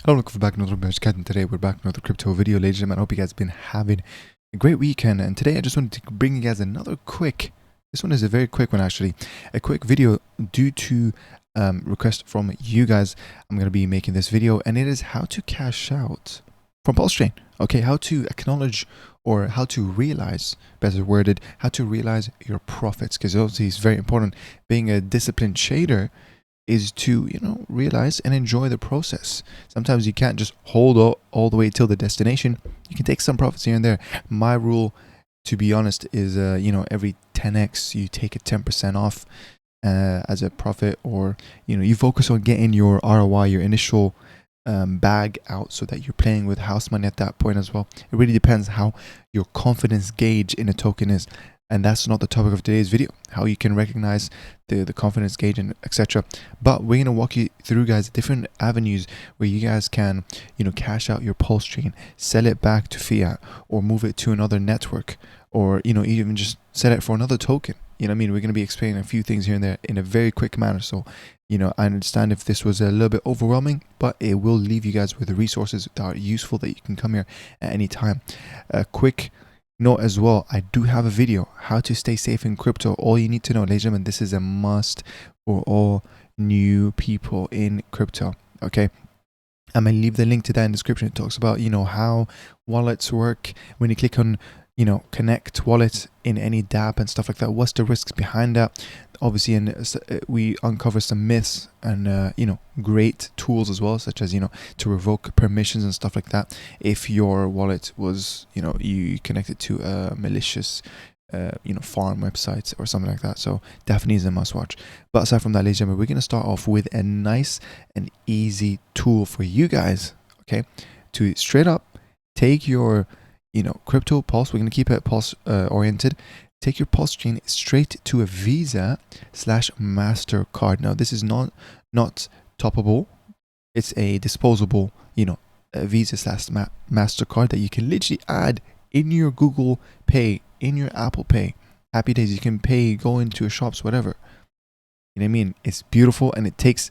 Hello, welcome back to another Cat, and today we're back with another crypto video. Ladies and gentlemen, I hope you guys have been having a great weekend. And today I just wanted to bring you guys another quick, this one is a very quick one actually, a quick video due to request from you guys. I'm going to be making this video, and it is how to cash out from Pulsechain. Okay, how to acknowledge or how to realize, better worded, how to realize your profits, because obviously it's very important. Being a disciplined trader is to, realize and enjoy the process. Sometimes you can't just hold all the way till the destination. You can take some profits here and there. My rule, to be honest, is every 10x you take a 10% off as a profit, or you focus on getting your ROI, your initial bag out, so that you're playing with house money at that point as well. It really depends how your confidence gauge in a token is. And that's not the topic of today's video, how you can recognize the confidence gauge and etc. But we're going to walk you through, guys, different avenues where you guys can, cash out your Pulsechain, sell it back to fiat, or move it to another network, or, even just sell it for another token. We're going to be explaining a few things here and there in a very quick manner. So, I understand if this was a little bit overwhelming, but it will leave you guys with the resources that are useful, that you can come here at any time. A quick note as well, I do have a video how to stay safe in crypto. All you need to know, ladies and gentlemen, this is a must for all new people in crypto. Okay, I'm gonna leave the link to that in the description. It talks about how wallets work when you click on connect wallet in any dApp and stuff like that. What's the risks behind that? Obviously, and we uncover some myths and great tools as well, such as to revoke permissions and stuff like that if your wallet was you connected to a malicious farm websites or something like that. So definitely is a must watch. But aside from that, ladies and gentlemen, we're going to start off with a nice and easy tool for you guys, okay, to straight up take your crypto Pulse. We're going to keep it Pulse oriented. Take your Pulsechain straight to a Visa/MasterCard. Now, this is not toppable. It's a disposable, a Visa/MasterCard that you can literally add in your Google Pay, in your Apple Pay. Happy days. You can pay, go into your shops, whatever. You know what I mean? It's beautiful, and it's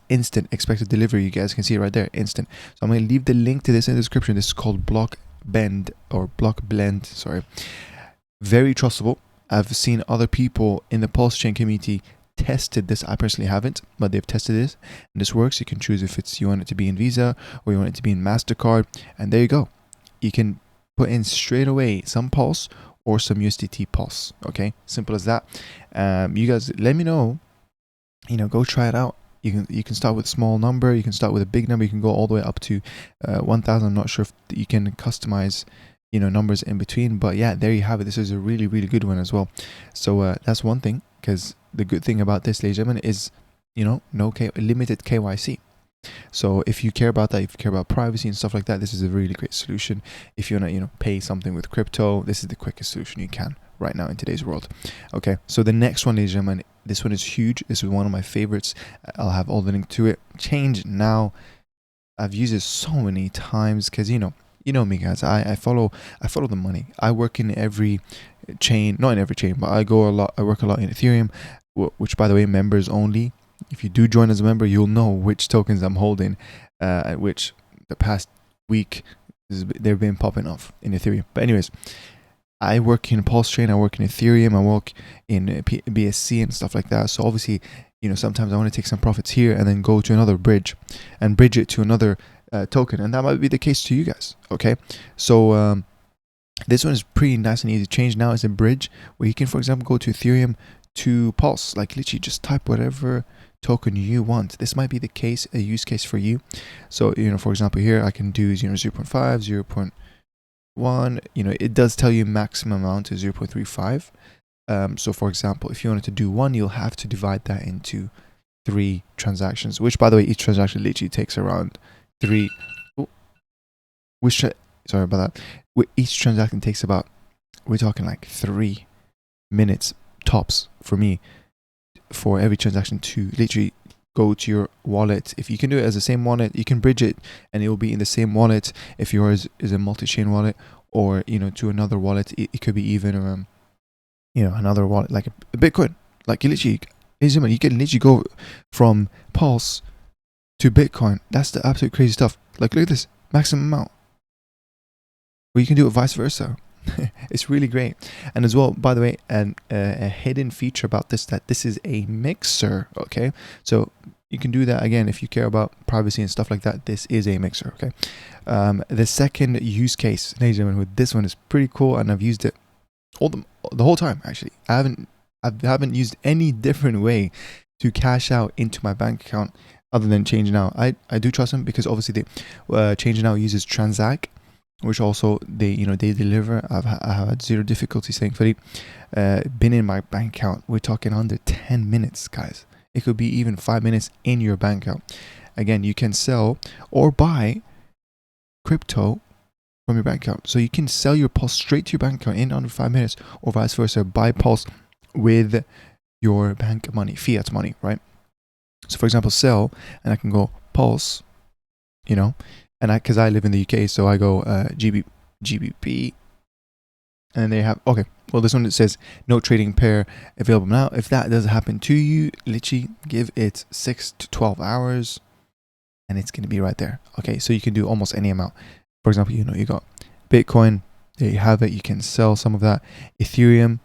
instant expected delivery. You guys can see it right there, instant. So I'm going to leave the link to this in the description. This is called Block Blend. Sorry. Very trustable. I've seen other people in the Pulsechain community tested this. I personally haven't, but they've tested this, and this works. You can choose if you want it to be in Visa or you want it to be in MasterCard, and there you go. You can put in straight away some Pulse or some USDT Pulse. Okay, simple as that. You guys, let me know. Go try it out. You can start with a small number. You can start with a big number. You can go all the way up to 1,000. I'm not sure if you can customize numbers in between, but yeah, there you have it. This is a really, really good one as well. So that's one thing, because the good thing about this, ladies and gentlemen, is limited KYC. So if you care about that, if you care about privacy and stuff like that, this is a really great solution. If you want to pay something with crypto, this is the quickest solution you can right now in today's world. Okay, so the next one, ladies and gentlemen, this one is huge. This is one of my favorites. I'll have all the link to it. Change Now. I've used it so many times because you know me, guys. I follow the money. I work in every chain, not in every chain, but I work a lot in Ethereum, which, by the way, members only. If you do join as a member, you'll know which tokens I'm holding, which the past week they've been popping off in Ethereum. But anyways, I work in Pulsechain, I work in Ethereum, I work in BSC and stuff like that. So obviously, sometimes I want to take some profits here and then go to another bridge and bridge it to another token, and that might be the case to you guys. Okay, so this one is pretty nice and easy. Change Now is a bridge where you can, for example, go to Ethereum to Pulse, like literally just type whatever token you want. This might be the case, a use case for you. So for example, here I can do 0.5, 0.1. It does tell you maximum amount is 0.35. So for example, if you wanted to do one, you'll have to divide that into 3 transactions, which, by the way, each transaction literally takes around 3. Sorry about that. Each transaction takes about, we're talking like 3 minutes tops for me, for every transaction to literally go to your wallet. If you can do it as the same wallet, you can bridge it and it will be in the same wallet. If yours is a multi-chain wallet, or to another wallet, it could be even another wallet like a Bitcoin. Like you can literally go from Pulse to Bitcoin. That's the absolute crazy stuff. Like, look at this maximum amount. Or you can do it vice versa. It's really great. And as well, by the way, a hidden feature about this, that this is a mixer. Okay, so you can do that again if you care about privacy and stuff like that. This is a mixer. Okay, the second use case, ladies and gentlemen, with this one is pretty cool, and I've used it the whole time. Actually, I haven't used any different way to cash out into my bank account other than Change Now. I do trust them because obviously they Change Now uses Transact, which also they deliver. I have had zero difficulty staying fully been in my bank account. We're talking under 10 minutes, guys. It could be even 5 minutes in your bank account. Again, you can sell or buy crypto from your bank account. So you can sell your Pulse straight to your bank account in under 5 minutes, or vice versa, buy Pulse with your bank money, fiat money, right? So for example, sell, and I can go Pulse, and because I live in the UK, so I go GBP, and then they have, okay, well, this one it says no trading pair available now. If that does happen to you, literally give it 6 to 12 hours and it's going to be right there. Okay, so you can do almost any amount. For example, you got Bitcoin, there you have it. You can sell some of that. Ethereum,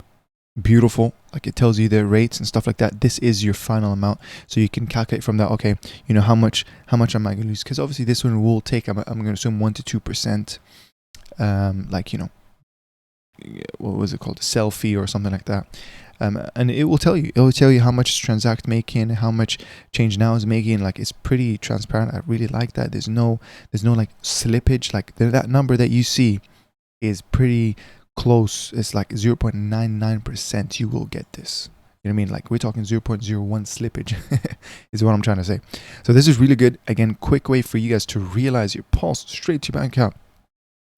beautiful, like it tells you the rates and stuff like that. This is your final amount, so you can calculate from that. Okay, how much am I going to lose? Because obviously this one will take, I'm going to assume 1 to 2%, what was it called, sell fee or something like that, and it will tell you how much Transact making, how much Change Now is making. Like, it's pretty transparent. I really like that. There's no like slippage. Like that number that you see is pretty close. It's like 0.99% you will get this. You know what I mean? Like, we're talking 0.01 slippage is what I'm trying to say. So this is really good. Again, quick way for you guys to realize your Pulse straight to your bank account.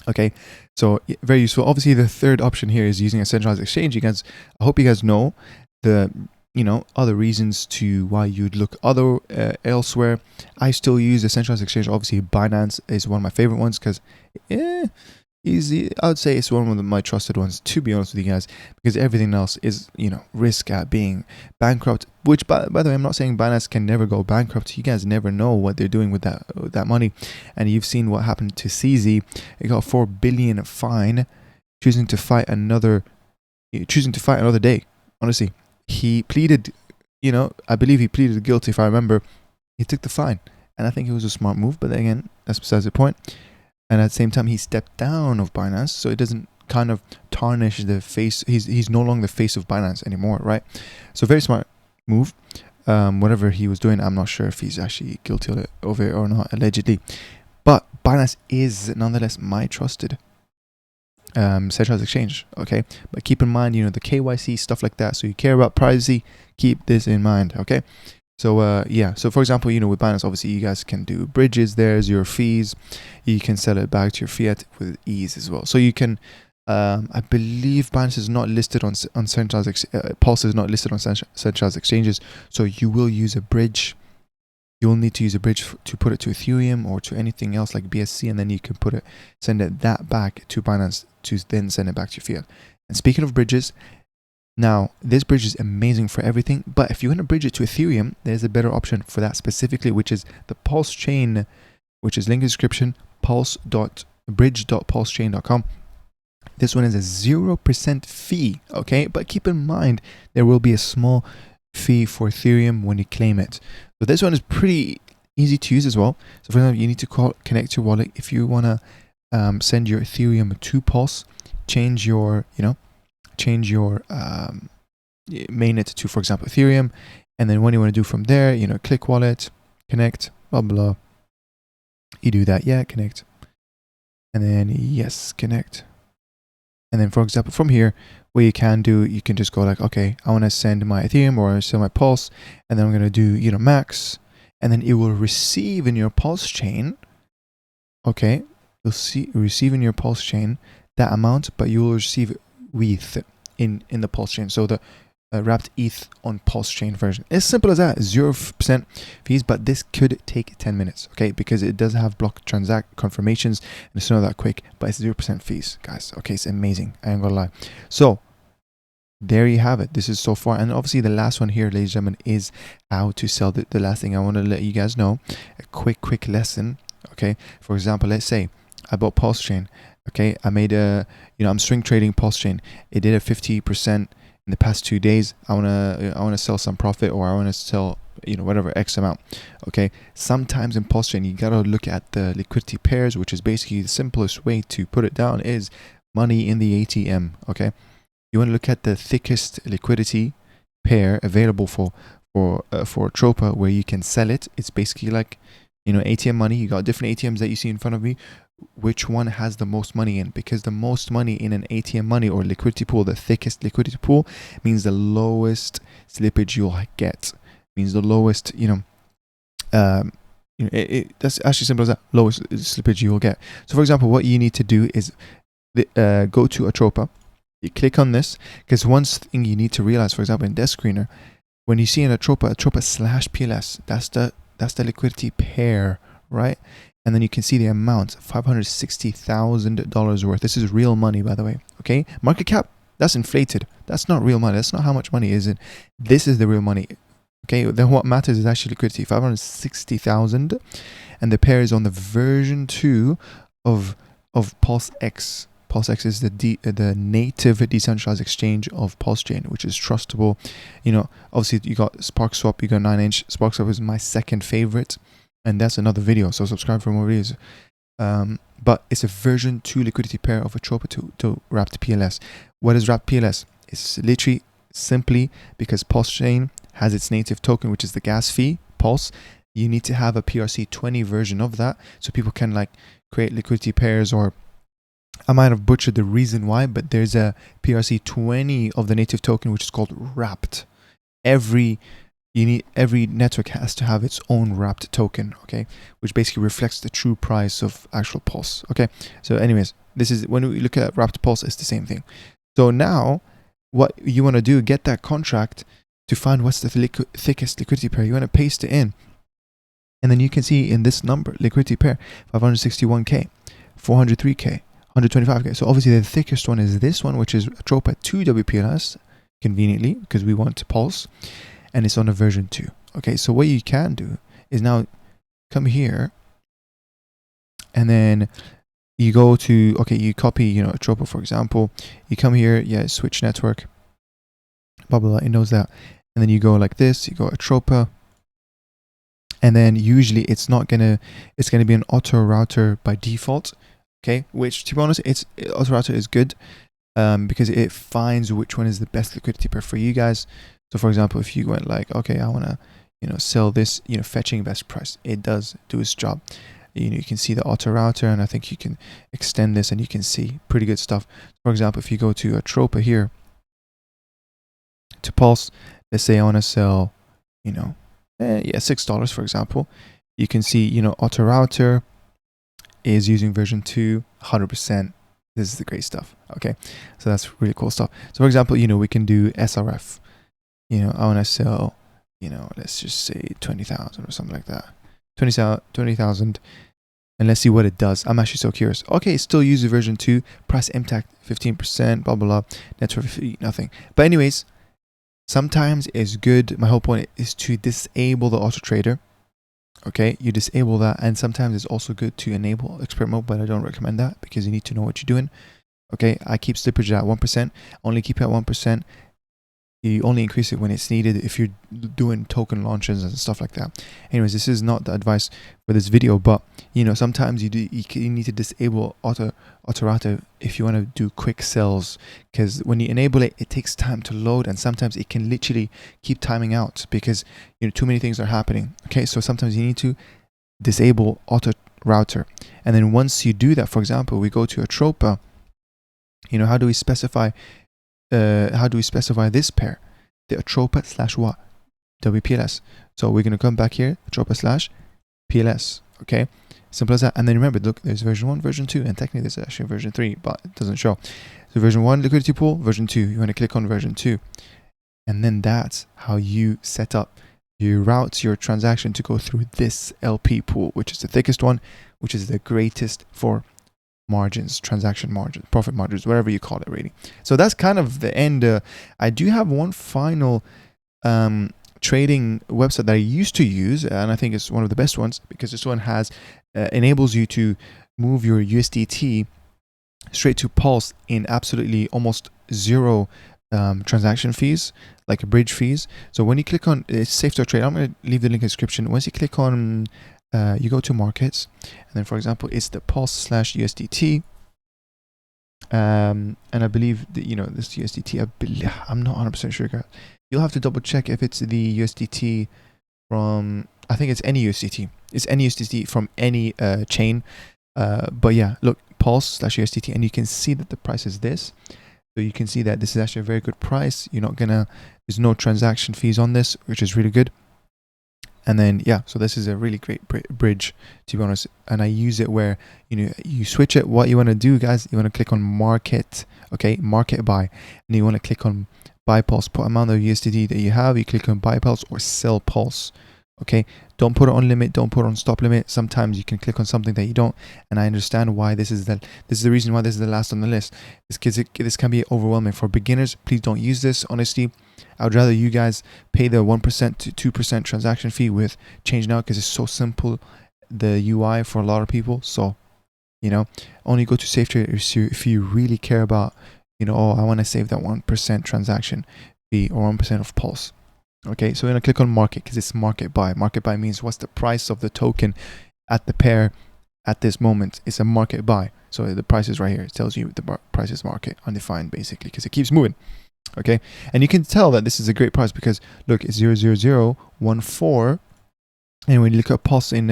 Okay, so very useful. Obviously, the third option here is using a centralized exchange. I hope you guys know the other reasons to why you'd look elsewhere. I still use a centralized exchange. Obviously, Binance is one of my favorite ones because easy. I would say it's one of my trusted ones, to be honest with you guys, because everything else is risk at being bankrupt. Which, by the way, I'm not saying Binance can never go bankrupt. You guys never know what they're doing with that money, and you've seen what happened to CZ. It got a $4 billion fine, choosing to fight another day. Honestly, he pleaded. I believe he pleaded guilty. If I remember, he took the fine, and I think it was a smart move. But then again, that's besides the point. And at the same time, he stepped down of Binance, so it doesn't kind of tarnish the face. He's no longer the face of Binance anymore, right? So very smart move. Whatever he was doing, I'm not sure if he's actually guilty of it or not, allegedly. But Binance is nonetheless my trusted centralized exchange. Okay, but keep in mind, the KYC stuff like that. So you care about privacy, keep this in mind. Okay. So so for example, with Binance, obviously you guys can do bridges. There's your fees. You can sell it back to your fiat with ease as well. So you can, I believe Binance is not listed on centralized, Pulse is not listed on centralized exchanges. So you will use a bridge. You'll need to use a bridge to put it to Ethereum or to anything else like BSC, and then you can send that back to Binance to then send it back to your fiat. And speaking of bridges, now, this bridge is amazing for everything, but if you want to bridge it to Ethereum, there's a better option for that specifically, which is the Pulsechain, which is link in the description, bridge.pulsechain.com. This one is a 0% fee, okay? But keep in mind, there will be a small fee for Ethereum when you claim it. So this one is pretty easy to use as well. So for example, you need to connect your wallet. If you want to send your Ethereum to Pulse, change your mainnet to, for example, Ethereum, and then what you want to do from there, click wallet, connect, blah blah. You do that, connect, and then yes, connect, and then for example from here, what you can do, you can just go like, okay, I want to send my Ethereum or send my Pulse, and then I'm going to do max, and then it will receive in your Pulse chain. Okay, you'll receive in your Pulse chain that amount, but you will receive ETH in the Pulse chain. So the wrapped ETH on Pulse chain version. As simple as that. 0% fees, but this could take 10 minutes, okay? Because it does have block transact confirmations, and it's not that quick, but it's 0% fees, guys. Okay, it's amazing. I ain't gonna lie. So there you have it. This is so far, and obviously the last one here, ladies and gentlemen, is how to sell. The last thing I want to let you guys know, a quick lesson Okay, for example, let's say I bought Pulsechain. Okay, I made a, I'm swing trading Pulsechain. It did a 50% in the past 2 days. I wanna sell some profit, or I wanna sell, whatever X amount. Okay, sometimes in Pulsechain you gotta look at the liquidity pairs, which is basically the simplest way to put it down is money in the ATM. Okay, you want to look at the thickest liquidity pair available for ATROPA, where you can sell it. It's basically like, ATM money. You got different ATMs that you see in front of me. Which one has the most money in? Because the most money in an ATM money or liquidity pool, the thickest liquidity pool, means the lowest slippage you'll get. Means the lowest, that's actually simple as that. Lowest slippage you will get. So for example, what you need to do is go to ATROPA. You click on this, because one thing you need to realize, for example, in Desk Screener, when you see in ATROPA / PLS, that's the liquidity pair, right? And then you can see the amount, $560,000 worth. This is real money, by the way. Okay, market cap, that's inflated. That's not real money. That's not how much money is it. This is the real money. Okay, then what matters is actually liquidity, 560,000, and the pair is on the version 2 of PulseX. PulseX is the native decentralized exchange of Pulsechain, which is trustable. Obviously you got SparkSwap, you got 9inch. SparkSwap is my second favorite, and that's another video, so subscribe for more videos. But it's a version 2 liquidity pair of ATROPA to wrapped PLS. What is wrapped PLS? It's literally simply because Pulsechain has its native token, which is the gas fee, Pulse. You need to have a PRC20 version of that, so people can like create liquidity pairs, or I might have butchered the reason why, but there's a PRC20 of the native token, which is called wrapped. Every network has to have its own wrapped token, okay, which basically reflects the true price of actual Pulse. Okay, so anyways, this is when we look at wrapped Pulse, it's the same thing. So now what you want to do, get that contract to find what's the thickest liquidity pair. You want to paste it in, and then you can see in this number, liquidity pair, 561k, 403k, 125k. So obviously the thickest one is this one, which is ATROPA 2 WPLS, conveniently, because we want Pulse, and it's on a version 2. Okay, so what you can do is now come here, and then you go to, okay, you copy, ATROPA, for example. You come here, switch network, blah, blah, blah, it knows that. And then you go like this, you go ATROPA, and then usually it's gonna be an auto router by default. Okay, which, to be honest, auto router is good because it finds which one is the best liquidity pair for you guys. So for example, if you went like, okay, I want to sell this, fetching best price, it does do its job. You can see the auto router, and I think you can extend this and you can see pretty good stuff. For example, if you go to ATROPA here to Pulse, let's say I want to sell $6, for example, you can see auto router is using version 2, 100%. This is the great stuff. Okay, so that's really cool stuff. So for example, we can do SRF. I want to sell, let's just say 20,000 or something like that. 20,000, and let's see what it does. I'm actually so curious. Okay, it still uses version 2, price impact 15%, blah, blah, blah, network fee, nothing. But anyways, sometimes it's good. My whole point is to disable the auto trader. Okay, you disable that, and sometimes it's also good to enable expert mode, but I don't recommend that because you need to know what you're doing. Okay, I keep slippage at 1%, only keep it at 1%. You only increase it when it's needed if you're doing token launches and stuff like that. Anyways, this is not the advice for this video, but sometimes you need to disable auto router if you want to do quick sells, because when you enable it, it takes time to load, and sometimes it can literally keep timing out because too many things are happening. Okay, so sometimes you need to disable auto router, and then once you do that, for example, we go to ATROPA. How do we specify this pair? The ATROPA / what? WPLS. So we're going to come back here, ATROPA / PLS. Okay, simple as that. And then remember, look, there's version 1, version 2, and technically there's actually version 3, but it doesn't show. So version 1 liquidity pool, version 2, you want to click on version 2, and then that's how you set up. You route your transaction to go through this LP pool, which is the thickest one, which is the greatest for margins, transaction margins, profit margins, whatever you call it, really. So that's kind of the end. I do have one final trading website that I used to use, and I think it's one of the best ones, because this one has enables you to move your USDT straight to Pulse in absolutely almost zero transaction fees, like bridge fees. So when you click on it's safe to trade, I'm going to leave the link in the description. Once you click on you go to markets, and then for example it's the Pulse/USDT, and I believe that, you know, this USDT, I'm not 100% sure, guys. You'll have to double check if it's the USDT from, I think it's any USDT. It's any USDT from any chain. But yeah, look, Pulse/USDT, and you can see that the price is this. So you can see that this is actually a very good price. You're not gonna, there's no transaction fees on this, which is really good. And then yeah, so this is a really great bridge, to be honest. And I use it where, you know, you switch it. What you want to do, guys, you want to click on market, okay, market buy, and you want to click on buy Pulse. Put amount of USDT that you have. You click on buy Pulse or sell Pulse. Okay, don't put it on limit, don't put it on stop limit. Sometimes you can click on something that you don't, and I understand why this is the reason why this is the last on the list. Is because this can be overwhelming for beginners. Please don't use this. Honestly, I would rather you guys pay the 1% to 2% transaction fee with Change Now, because it's so simple, the UI for a lot of people. So, you know, only go to Safe Trade if you really care about, you know, oh, I want to save that 1% transaction fee or 1% of Pulse. Okay, so we're going to click on market, because it's market buy. Market buy means what's the price of the token at the pair at this moment. It's a market buy. So the price is right here. It tells you the price is market undefined, basically, because it keeps moving. Okay, and you can tell that this is a great price because look, it's 00014, and when you look at Pulse in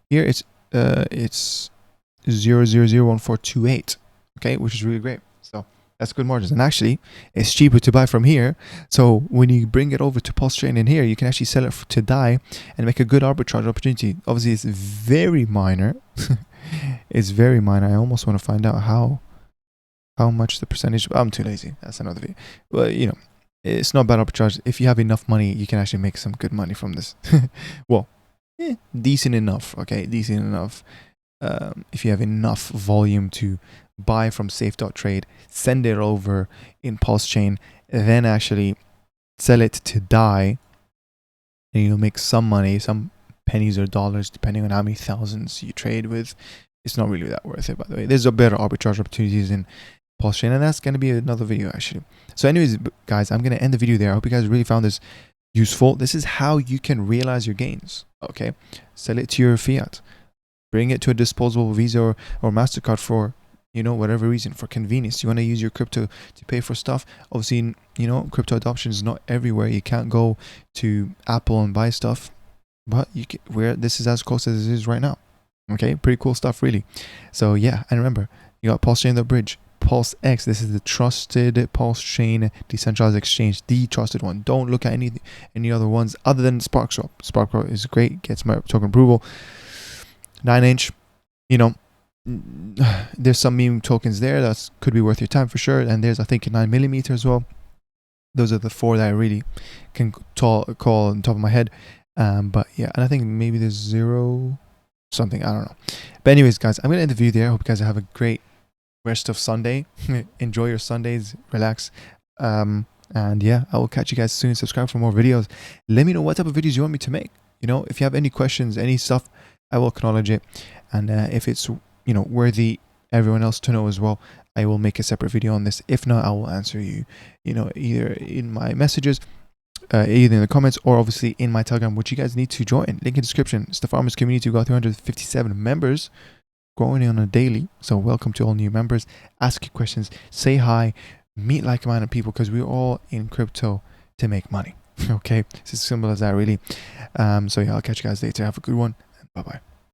here, it's 0001428. Okay, which is really great. So that's good margins, and actually it's cheaper to buy from here. So when you bring it over to Pulsechain in here, you can actually sell it to DAI and make a good arbitrage opportunity. Obviously, it's very minor. It's very minor. I almost want to find out how much the percentage. I'm too lazy. That's another video. Well, you know, it's not bad arbitrage. If you have enough money, you can actually make some good money from this. Well, decent enough. Okay, decent enough. If you have enough volume to buy from safe.trade, send it over in Pulsechain, then actually sell it to DAI, and you'll make some money, some pennies or dollars, depending on how many thousands you trade with. It's not really that worth it, by the way. There's a better arbitrage opportunities in Pulsechain, and that's going to be another video, actually. So anyways, guys, I'm going to end the video there. I hope you guys really found this useful. This is how you can realize your gains. Okay, sell it to your fiat, bring it to a disposable Visa or MasterCard for, you know, whatever reason, for convenience. You want to use your crypto to pay for stuff. Obviously, you know, crypto adoption is not everywhere. You can't go to Apple and buy stuff, but you can, where this is as close as it is right now. Okay, pretty cool stuff, really. So yeah, and remember, you got Pulsechain the bridge, Pulse X. This is the trusted Pulsechain decentralized exchange, the trusted one. Don't look at any other ones other than SparkSwap. SparkSwap is great, gets my token approval. 9inch, you know, there's some meme tokens there that could be worth your time for sure, and there's, I think, 9mm as well. Those are the four that I really can call on top of my head. But yeah, and I think maybe there's 0 something, I don't know. But anyways, guys, I'm gonna end the video there. I hope you guys have a great rest of Sunday. Enjoy your Sundays, relax, and yeah, I will catch you guys soon. Subscribe for more videos. Let me know what type of videos you want me to make. You know, if you have any questions, any stuff, I will acknowledge it, and if it's, you know, worthy everyone else to know as well, I will make a separate video on this. If not, I will answer you, you know, either in my messages, either in the comments, or obviously in my Telegram, which you guys need to join. Link in the description. It's the Farmers Community. We've got 357 members, growing on a daily. So welcome to all new members. Ask your questions, say hi, meet like-minded people, because we're all in crypto to make money. Okay, it's as simple as that, really. So yeah, I'll catch you guys later. Have a good one, and bye-bye.